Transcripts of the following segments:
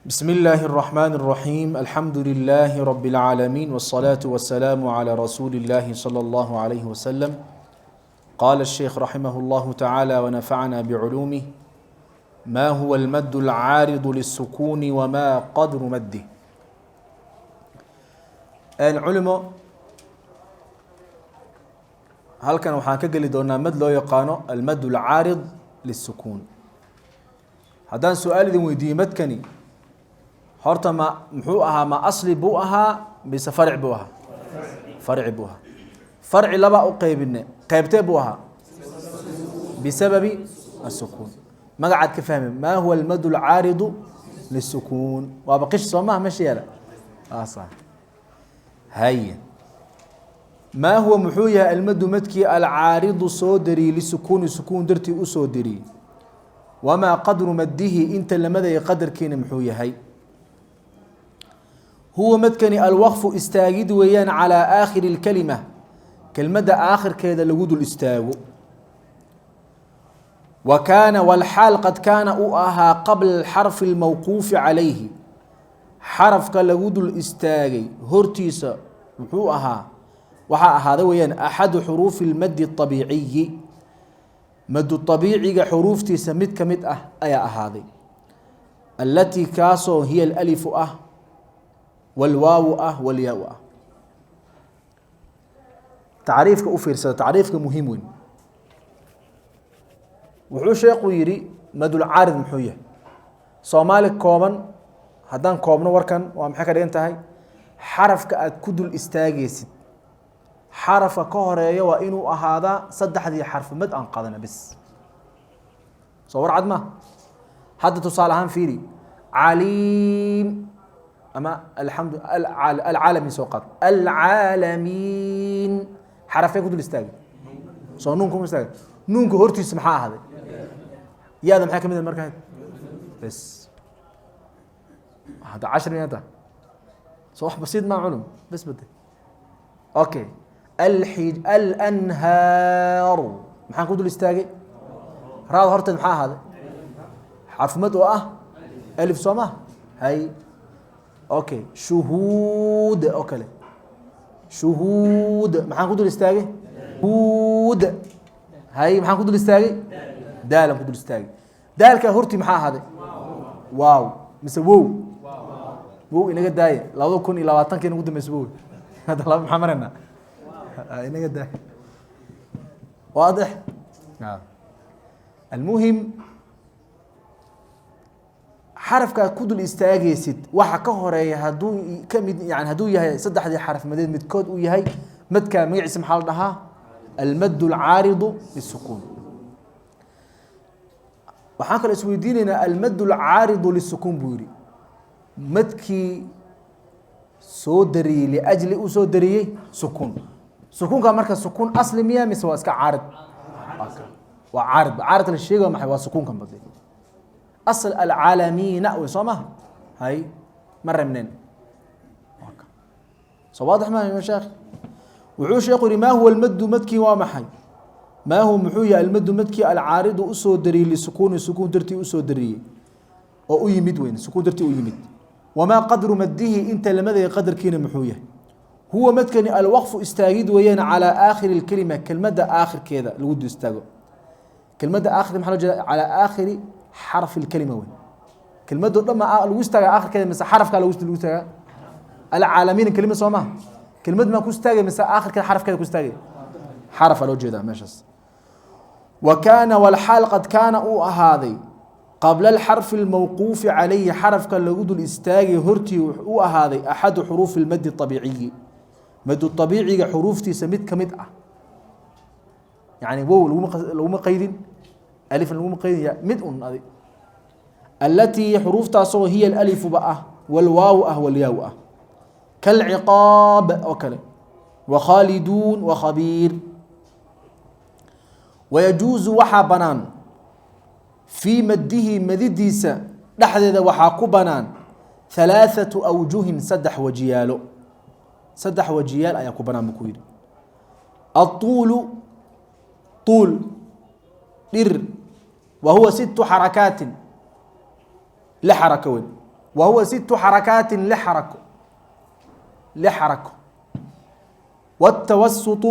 بسم الله الرحمن الرحيم الحمد لله رب العالمين والصلاة والسلام على رسول الله صلى الله عليه وسلم. قال الشيخ رحمه الله تعالى ونفعنا بعلومه: ما هو المد العارض للسكون وما قدر مده؟ العلماء halkan waxaan ka geli doonaa mad loo yaqaano almad alcaarid lissukuun. haddaan su-aal idin weydiiyo madkani horta muxuu ahaa, ma asli buu ahaa mise farci buu ahaa? farci buu ahaa. farci laba u qaybine, qaybtee buu ahaa? bisababi asukuun. magacaad ka fahme maa huwa almad alcaaridu lissukuun? waaba qish soo maha meesha yaala haya. ما هو محوية المد مدكي العارض صودري لسكون سكون درتي أصودري وما قدر مده انت لماذا يقدر كين محوية هاي؟ هو مدكني الوقف استاجد ويان على آخر الكلمة كالمدى آخر كذا لوجود الاستاغ. وكان والحال قد كان أؤها قبل الحرف الموقوف عليه حرف كالوجود الاستاغ هرتيس محوها waxaa ahaada weeyaan axadu xuruufi lmadi abiiciyi, madu abiiciga xuruuftiisa mid ka mid ah ayaa ahaaday, allatii kaasoo hiya alalifu ah walwaawu ah walyaau ah. tacriifka u fiirsada, tacriifka muhiim weyn. wuxuu sheekhu yidhi madulcaarid muxuu yahay? soomaali kooban haddaan koobno warkan waa maxay ka dhigan tahay? xarafka aad ku dul istaagaysid xarafka ka horeeya waa inuu ahaadaa saddexdii xarf mad aan qadana bis. soo war cad ma? hadda tusaale ahaan fiiri caliim ama alxamdu alcaalamiin soo qaad alcaalamiin xarafkee ku dul istaagay? soo nuunka ma istaagay? nuunka hortiisa maxaa ahaaday? yaada maxay ka mid ah markaa? bes hadda 10 miyata soo wax basiid ma culum bes bade okay. الأنهار maxaan ku dul istaagay? raada horteed maxaa ahaaday? xarfumad oo ah alif soo maha hay. okay shuhuud oo kale, shuhuud maxaan ku dul istaagay? huud hay. maxaan ku dul istaagay? daalan ku dul istaagay. daalka hortii maxaa ahaaday? waaw mise wow? wow inaga daaya 2020 kii ugu dambeysay wow. hadda laba maxaa maraynaa inaga daaya. واضح؟ المهم حرفka ku dul istaagaysid waxa ka horeeya haduu kamid yani haduu yahay saddexdii xarf madeed midkood uu yahay madka magaciisa maxaa la dhahaa? المد العارض للسكون. waxaan kale isweydiinaynaa المد العارض للسكون buu yiri madkii soo dariyay liajli uu soo dariyay سكون. سكونka marka سكون asli miya mise waa iska caarid? waa caarid. caarid la sheego maxay? waa سكونkan badlay. asl alcaalamiin way soo maha hay ma rabneen. soo waadix ma ya sheekh? wuxuu sheekhu yiri ma huwa almad madkii waa maxay? ma huwa muxuu yahay almad madkii alcaarid u soo dariyay lisukun sukun dartii u soo dariyay oo u yimid weyn sukun dartii u yimid. wama qadru maddihi inta lamada qadarkiina muxuu yahay? هو مدكني الوقف استاجد وين على آخر الكلمة كلمة آخر كذا الود استاجو كلمة آخر محل على آخر حرف الكلمة وين كلمة لما الوستاج آخر كذا مثل حرف كذا الوستاج العالمين كلمة صومها كلمة ما كوستاج مثل آخر كذا حرف كذا كوستاج حرف الوجه ده ماشي. وكان والحال قد كان هذه قبل الحرف الموقوف عليه حرف كان لوجود الاستاج هرتي هذه أحد حروف المد الطبيعي. مد الطبيعي حروفتي سميت كمد يعني واو لو ما قيدين الف لو ما قيدين مد هذه التي حروفتها سو هي الالف بقى والواو والياء كالعقاب وكله وخالدون وخبير. ويجوز وحا بنان في مده مدديسا دحديدا وحا كبنان 3 أوجه سدح وجيالو سدح وجيال أيا كبنان مكوير. الطول طول وهو 6 حركات لحركة وين وهو 6 حركات لحركة والتوسط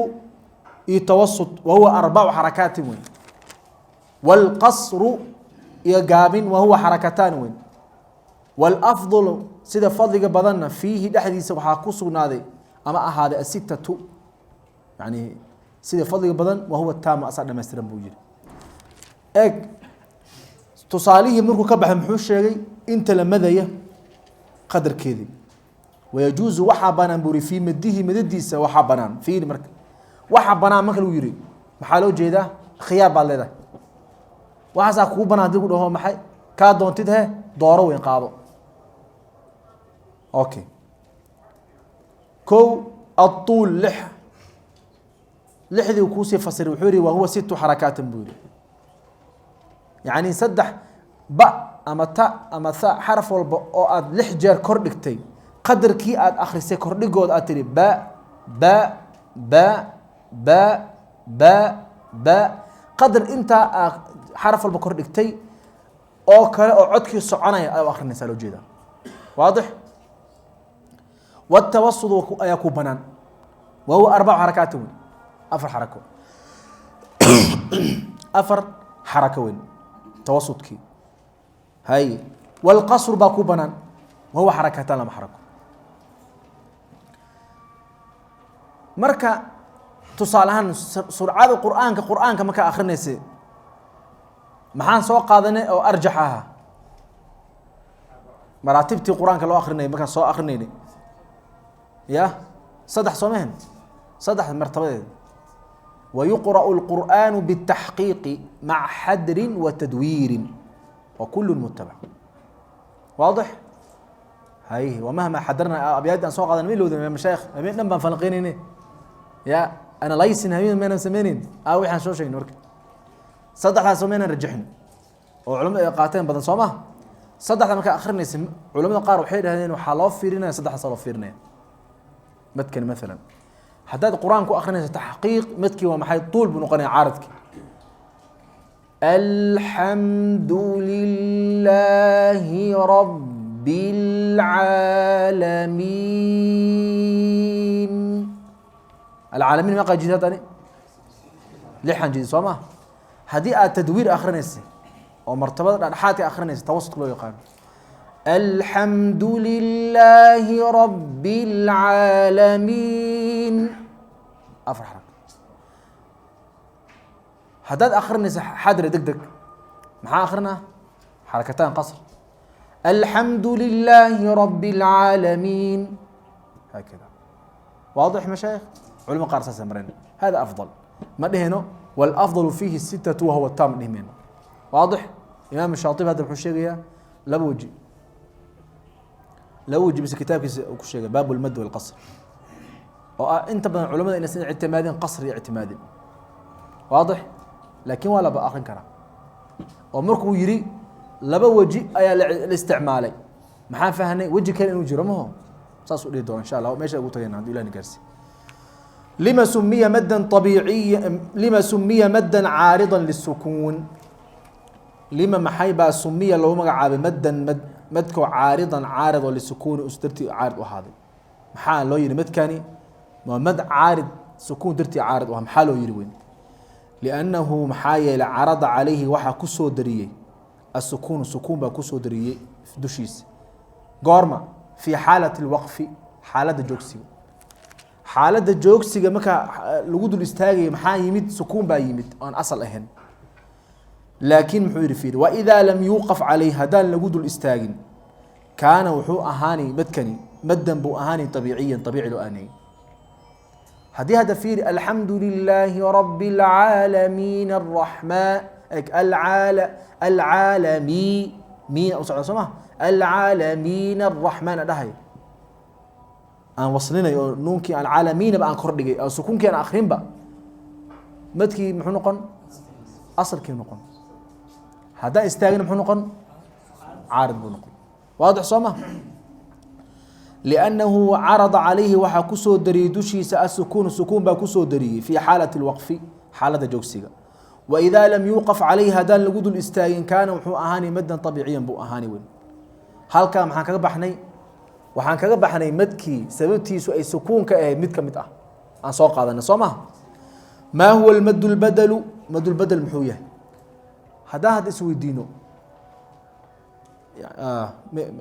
يتوسط وهو 4 حركات وين والقصر يقابن وهو حركتان وين والأفضل سيدا فضل بدنا فيه دحديث وحا كسغنادي أما هذا 6 يعني سيدا فضل بدن وهو التام أصعد ما يستلم بوجير تصاليه مركو كبح محوش شيء انت لماذا قدر كذي ويجوز وحا بنان بوري في مديه مدديسه وحا بنان في مرك وحا بنان ما كلو يري maxaa loo jeedaa khiyaar baad leedahay waxaas ku banaan dib u dhaho maxay ka doontid he dooro weyn qaado okay كو الطول لحدي وكوسي فسر وحوري وهو 6 حركات بوري يعني سدح با اما تا اما ثا حرف والبا او اد لح جير كوردغتي قدر كي اد اخرسي كوردغود اد تري با با با با با با قدر انت حرف والبا كوردغتي او كره او عدكي سكوناي او اخرنيسا لو جيدا واضح والتوسط يكون بنان وهو 4 حركات 4 حركات 4 حركات توسط كي هاي والقصر باكو بنان وهو حركتان لما حركه مركا تصالحان سرعه القران كقران كما كاخرنيسه maxaan soo qaadanay oo arjaxaha maraatibti quraanka loo akhrinay marka soo akhrinay ya saddex soomeen saddex martabadeed ويقرأ القرآن بالتحقيق مع حدر وتدوير وكل متبع واضح هاي ومهما حضرنا ابيات ان سوق هذا مين لو مشايخ ابينا بنفلقين يا انا ليس هاي ما نسمينين او waxaan soo sheegnay marka saddexdaas oo meena rajixin oo culimada ay qaateen badan Soomaa saddexda marka akhrinaysa culimada qaar waxay yiraahdeen waxa loo fiirinaa saddexdaas loo fiirinaa madkan mesela haddaad quraanku akhrinaysa tahqiiq madkii waa maxay طول buu noqonaa caaradki alhamdulillahi rabbil alamin العالمين ما قاعد جديد تاني لحن جديد صوما هذه التدوير اخرنيس او مرتبه دحاتي اخرنيس توسط لو يقال الحمد لله رب العالمين افرح حداد اخرنيس حادر دقدق مع اخرنا حركتان قصر الحمد لله رب العالمين هكذا واضح مشايخ علماء قارصة سمرين هذا أفضل ما دهنه والأفضل فيه 6 وهو التام نهمين واضح إمام الشاطبي هذا الحشيقية لوجي بس كتاب كشيقة باب المد والقصر وأنت من علماء إن سنة اعتمادين قصر اعتمادين واضح لكن ولا بآخر كرام ومركو يري لبوجي أي الاستعمالي محان فهني وجي كان إنه جرمه ساسو لي دور إن شاء الله ماشي أقول تجينا عند إلهي نكرسي لما سمي مدا طبيعيا لما سمي مدا عارضا للسكون لما محيبا سمي لو مقعب مدا مدكو عارضا للسكون استرتي عارض وهذا محال لو يري مدكاني مد عارض سكون درتي عارض وهم حالو يروين لأنه محايل عرض عليه وحا كسو دريه السكون با كسو دريه في دوشيس قارما في حالة الوقف حالة الجوكسي حالة الجوكسي مكا لوجود الاستاغي محا يمد سكون با يمد ان اصل اهن لكن محو فيه واذا لم يوقف عليه هدان لوجود الاستاغي كان وحو اهاني مدكني مدن بو اهاني طبيعيا طبيعي لو اني هذه فير الحمد لله رب العالمين الرحمن العالمي مين او سمع العالمين الرحمن دهي أنا وصلنا نونكي العالمين بقى كردقي أو سكون كان آخرين بقى مدكي محو نقن أصل كي نقن هذا استاغن محو نقن عارض بنقن واضح صومه لأنه عرض عليه وحا كسو دري دوشي السكون با كسو دري في حالة الوقف حالة جوكسيغا وإذا لم يوقف عليه هذا لوجود الاستاغن كان محو أهاني مدا طبيعيا بو أهاني وين halkaa maxaan kaga baxnay waxaan kaga baxnay madkii sababtiisu ay sukuunka ahayd mid ka mid ah aan soo qaadanay soo maha maa huwa almadu lbadalu madulbadel muxuu yahay haddaan hadda isweydiino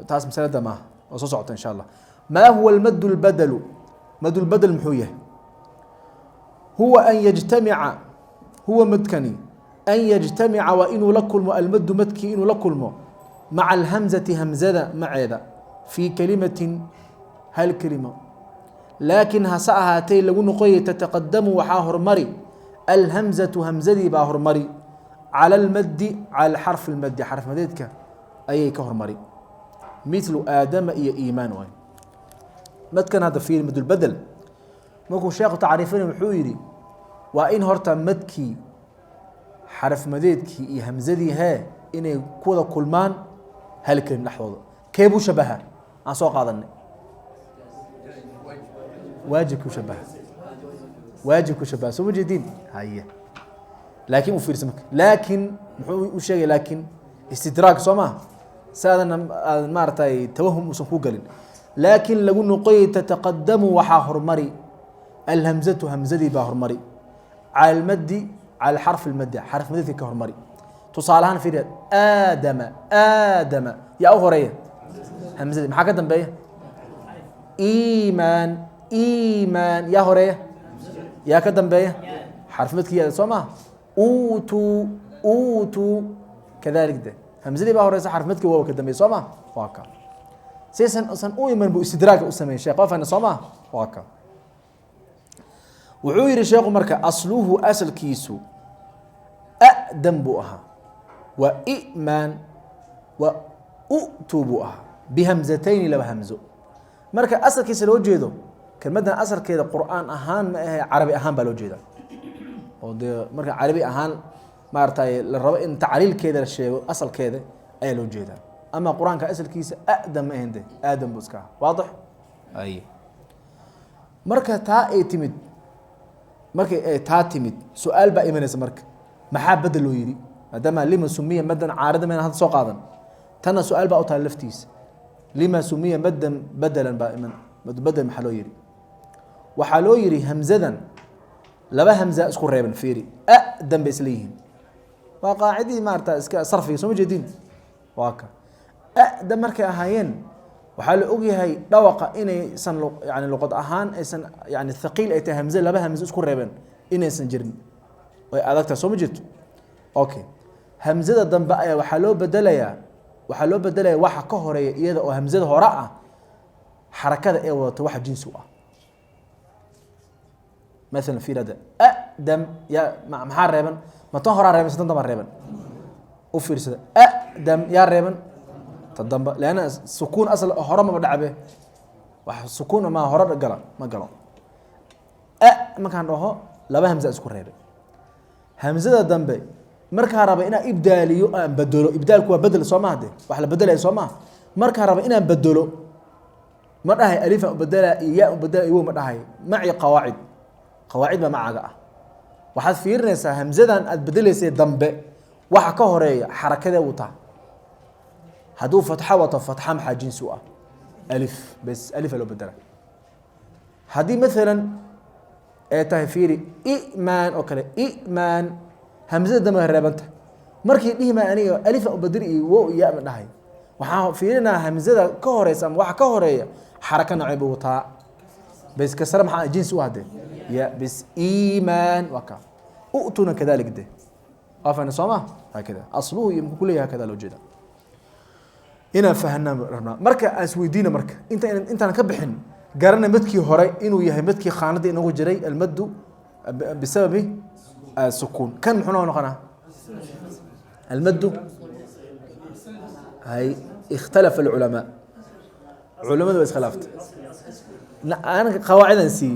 taas masalada maaha oo soo socota insha allah maa huwa almadu lbadalu madulbadel muxuu yahay huwa an yajtamica huwa madkani an yajtamica waa inuu la kulmo almadu madkii inuu la kulmo maca alhamzati hamzada maceeda fii kalimatin hal kelimo laakiin hase ahaatee lagu noqoyay tataqadamu waxaa hormari alhamzatu hamzadii baa hormari cala almaddi cala xarfi lmaddi xarf madeedka ayay ka hormari mithlu aadama iyo iimaan waay madkan hadda fiiri madulbadel markuu sheekhu tacriifinay wuxuu yidhi waa in horta madkii xaraf madeedkii iyo hamzadii hee inay ku wada kulmaan hal kelim dhexdooda kee buu shabaha aan soo qaadanay waajibkuu shabaha waajibku shabaha soo ma jeediin haye laakiin u fiirsa marka laakiin muxuu u sheegay laakiin istidraag soo maha saadan aadan maaragtay tawahum uusan ku gelin laakiin lagu noqoyay tataqadamu waxaa hormari alhamzatu hamzadii baa hormari cala almaddi cala xarfi lmaddi xarf madeedkii ka hormari tusaale ahaan fiiriya aadama aadama yaa u horeeya hamzadii maxaa ka dambeeya iimaan iimaan yaa horeeya yaa ka dambeeya xarf madkii yaada soo maha uutuu uutuu kadalik de hamzadii baa horeysa xarf madkii waa ka dambeeya soo maha waa ka sisan u iman buu istidraaga u sameeyey sheekh waa fahna soo maha waa ka wuxuu yihi sheekhu marka asluhu asalkiisu a'dam buu ahaa wa i'maan wa u'tu buu ahaa bihamzatayni laba hamzo marka asalkiisa loo jeedo kelmadan asalkeeda qur'aan ahaan ma ahe carabi ahaan baa loo jeedaa oo dee marka carabi ahaan maaragtay la rabo in tacriilkeeda la sheego asalkeeda ayaa loo jeedaa ama qur-aanka asalkiisa a'dam ma ahen de aadam buu iska aha waadix ay marka taa ay timid markay ay taa timid su-aal baa imanaysa marka maxaa bedel loo yidhi maadaama lima sumiya madan caarida mayna hadda soo qaadan tanna su-aal baa u tahay laftiisa lima sumiya madan bedelan baa iman bedel maxaa loo yidhi waxaa loo yidhi hamzadan laba hamza isku reeban fiiri a'dan bay isla yihiin waa qaacidii maarata iska sarfiga soo ma jeedin waa ka a'dan markay ahaayeen waxaa la ogyahay dhawaqa inaysan yani luqad ahaan aysan yani thaqiil ay tahay hamze laba hamze isku reebeen inaysan jirin way adagtahay soo ma jirto okay hamzada dambe ayaa waxaa loo bedelayaa waxa ka horeeya iyada oo hamzada hore ah xarakada ee wadato waxa jinsi u ah مثلا في ردا أقدم يا محار ريبن ما تهرى ريبن ستن دم ريبن وفير سدا أقدم يا ريبن تدم لأن سكون أصل هرم ما بدعبه سكون ما هرر قلا ما قلا ما كان راه لبا همزة سكون ريبن همزة دمبي مركها ربا إنا إبداليو بدلو إبدال كوا بدل صومه ده وحلا بدل أي صومه مركها ربا إنا بدلو مرة هي ألف بدل ياء بدل يو مرة هي معي قواعد qawaacid baa macaaga ah waxaad fiirinaysaa hamzadan aad bedelaysay dambe waxa ka horeeya xarakadee uu tahay hadduu fatxa wato fatxa maxaa jinsi u ah alif bes alifa loo bedela haddii maalan ay tahay fiiri imaan oo kale imaan hamzada dambe ay reebanta markii dhihi maa aniga alifa u bedeli iyo wow iyo ma dhahay waxaan fiirinaa hamzada ka horeysa ama waxa ka horeeya xaraka nocay buu wataa bes kasra maxaa jinsi u hadee يا بس إيمان وكا أؤتنا كذلك ده أفهم صوما هكذا أصله يمكن كله هكذا لو جدا هنا فهمنا مركا أسويدينا مركا أنت أنا كبحن قرنا مدكي هراي إنه يه مدكي خانة إنه جري المد بسبب السكون كان حنا ونقنا المد هاي اختلف العلماء بس خلافت لا أنا قواعد نسي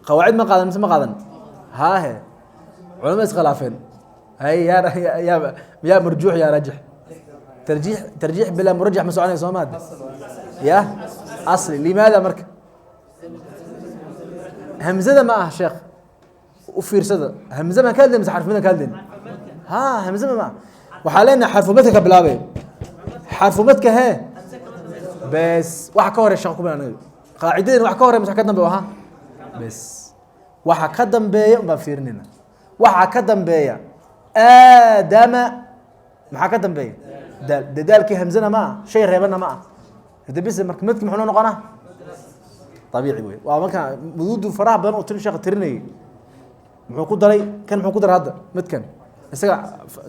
قواعد ما قادن ما قادن ها هي علماء اسخلافين هي يا مرجوح يا راجح ترجيح بلا مرجح ما سوى سوماد يا اصلي لماذا مرك همزه ما شيخ وفير سدا همزه ما كلمه حرف من كلمه ها همزه ما وحالينا حرف متى بلابي حرف مدك ها بس waxa ka hore shaqo kuma anaga qaacidada waxa ka hore maxa ka dambeeya bas waxa ka dambeeya ma fiirnina waxa ka dambeeya aadama maxa ka dambeeya dadaalki hamzana ma shay reebana ma hada bis marka madki muxuu noqonaa طبيعي weey waa marka mududu faraha badan oo tin shaqo tirinay muxuu ku daray kan muxuu ku daray hadda madkan isaga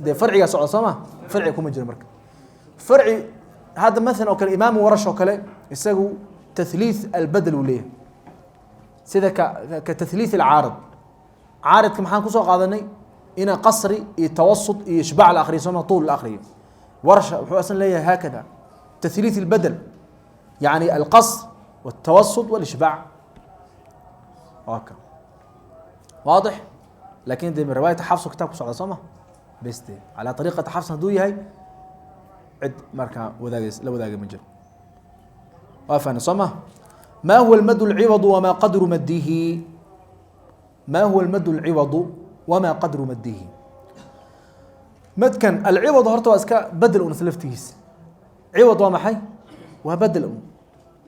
de farciga socdo sama farci kuma jiro marka farci هذا مثلا وكل إمام ورش وكله يسوي تثليث البدل وليه سيدا كتثليث العارض عارض كم حنكون سوق هذا إن قصري يتوسط يشبع الآخرين سنة طول الآخرين ورش هو أصلا ليه هكذا تثليث البدل يعني القصر والتوسط والإشباع هكذا واضح لكن دي من رواية حفص كتاب سوق صمة بس دي على طريقة حفص هدوي هاي عد مركا وذاقس لو ذاق من جر وافن صمه ما هو المد العوض وما قدر مده ما هو المد العوض وما قدر مده مد كان العوض هرتو اسكا بدل ونثلفتيس عوض وما حي وبدل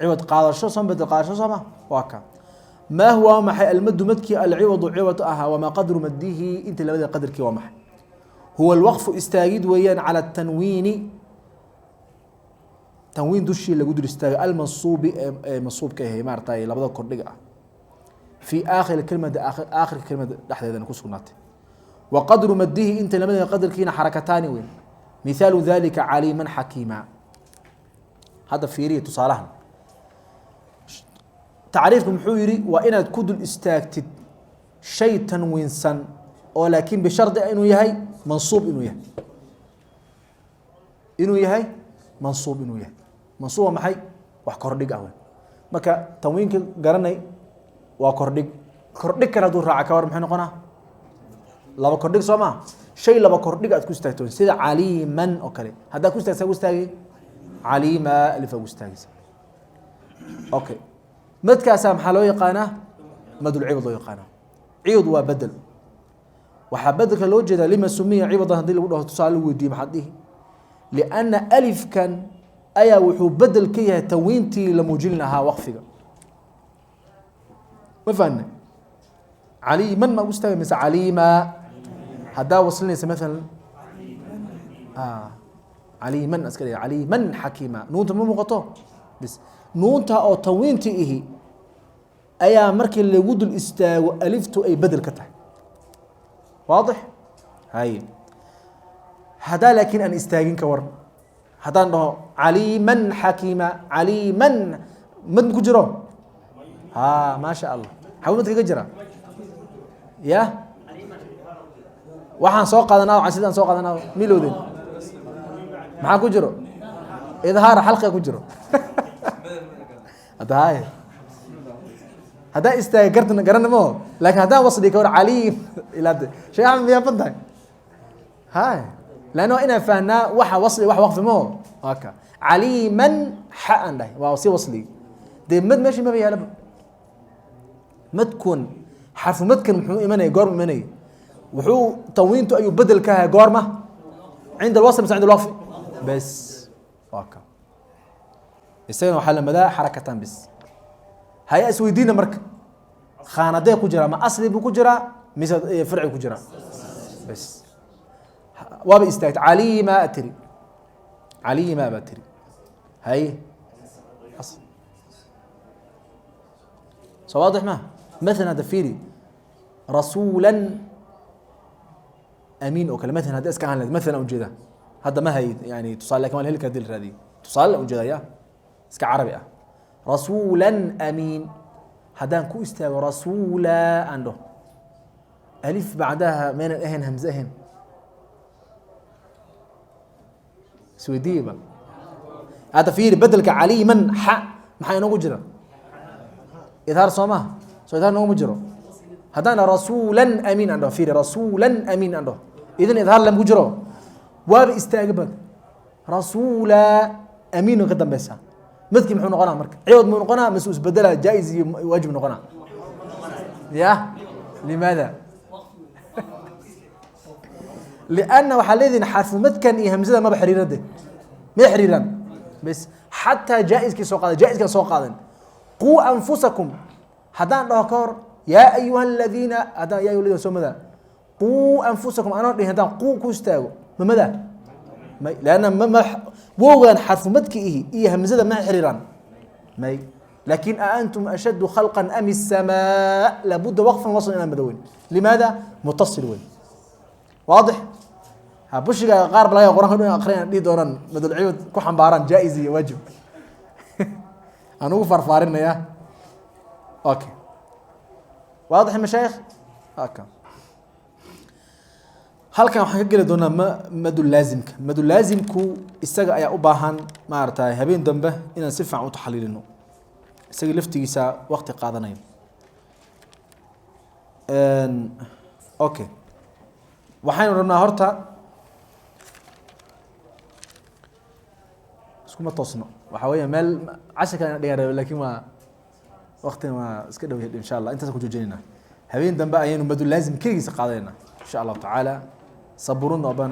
عوض قال شو صم بدل قال شو صمه واكا ما هو ما حي المد مدك العوض عوض اها وما قدر مده انت اللي بدل قدرك وما حي هو الوقف استاجد ويان على التنوين تنوين دوشي lagu dul istaago المنصوب منصوبka yahay maartay labada kordhiga ah في آخر الكلمة آخر كلمة dhexdeedana ku sugnaatay وقدر مده انت lamada qadarkiina حركتان weyn مثال ذلك عليما حكيما هذا فيري تصالحنا تعريفكم muxuu yiri waa inaad ku dul istaagtid shay tanwiinsan oo laakiin بشرط inuu yahay منصوب inuu yahay منصوب inuu yahay منصوب maxay wax kordhig ah marka tanwiinka garanay waa kordhig kala duu raaca ka war maxay noqonaa laba kordhig Soomaa shay laba kordhig aad ku istaagto sida aliman oo kale hadaa ku istaagay alima alif ku istaagaysa okay madkaas maxaa loo yaqaanaa madul ciwad loo yaqaanaa ciwad waa badal waxa badalka loo jeedaa lima sumiya ciwad hadii lagu dhaho tusaale weydiin maxad dhihi لأن ألف كان أيا وحو بدل كيه توينتي لموجلنها وقفها ما فهمنا علي من ما مستوي مثل عليما هدا وصلني مثلا علي من أسكري علي من حكيما نونتا مو مغطاه بس نونتا أو توينتي إيه أيا مركي اللي ود الاستاء وألفتو أي بدل كتح واضح هاي هذا لكن أن استاجين كور هذا إنه عليما حكيما عليما من كجرا ما شاء الله حاول ما تكجرا يا وحن سوق هذا ناو عسيدان سوق هذا ناو ميلودين مع كجرا إظهار حلقة كجرا هذا هاي هذا استاجرتنا قرنا مو لكن هذا وصل يكور عليم إلى شيء عم بيا بنتاي هاي لأنه أنا فهنا وح وصلي وح وقف مو هكا عليما حق عنده وصي وصلي ده مد ماشي ما بيها ما تكون حرف مد كان محو إيماني جورم إيماني وحو طوينته أي بدل كها جورمة عند الوصل بس عند الوقف بس هكا السنة وحال مدى حركتان بس هاي أسويدين مرك خانة كجرا ما أصلي بكجرا مثل فرع كجرا بس وابي استاجت علي ما أتري علي ما بتري هاي أصل واضح ما مثلا هذا فيري رسولا أمين أو كلمة هذا اسكان مثلا أوجده هذا ما هي يعني تصال لك ما هي الكذل هذه تصال أوجده يا اسك عربي رسولا أمين هذا كو استوى رسولا عنده ألف بعدها من الأهن همزهن سويدية بقى هذا فيه بدل كعلي من حق ما حينو جرا إظهار صومه إظهار نو مجرى هذا رسولا أمين عنده فيه رسولا أمين عنده إذن إظهار لم يجرى واب استأجبت رسولا أمين وقدم بس مثل محون قناة مرك عوض من قناة مسوس بدلها جائز واجب من قناة يا لماذا لأنه حالذين حرف متكن يهمزها ما بحرير ده ما يحريران بس حتى جائز كي سوق هذا جائز كي سوق هذا قوا أنفسكم هذا دهكار يا أيها الذين هذا يا أيها الذين سمدا قوا أنفسكم أنا أريد هذا قوا كوستاو ماذا لأن ما ووغان حرف مدكي إيه همزة ما يحريران ماي لكن أأنتم أشد خلقا أم السماء لابد وقفا وصل إلى مدوين لماذا متصل وين واضح هبوش قارب لا يقرأ هنا آخرين دي دوران مدل عيود كوحن باران جائزي واجب أنا فرفارنا يا أوكي واضح المشايخ أوكي halkan waxaan ka gali doonaa madul laazimka madul laazimku isaga ayaa u baahan maartay habeen dambe inaan si fiican u taxliilino isaga laftigiisa waqti qaadanayo okay waxaan rabnaa horta isku ma toosno waxa weeye meel casharka aan dhigan laakiin waa waqti ma iska dhow yahay insha Allah intaas ku joojinayna habeen dambe ayaynu madul laazim kaligiisa qaadanayna insha Allah taala صبرون ربنا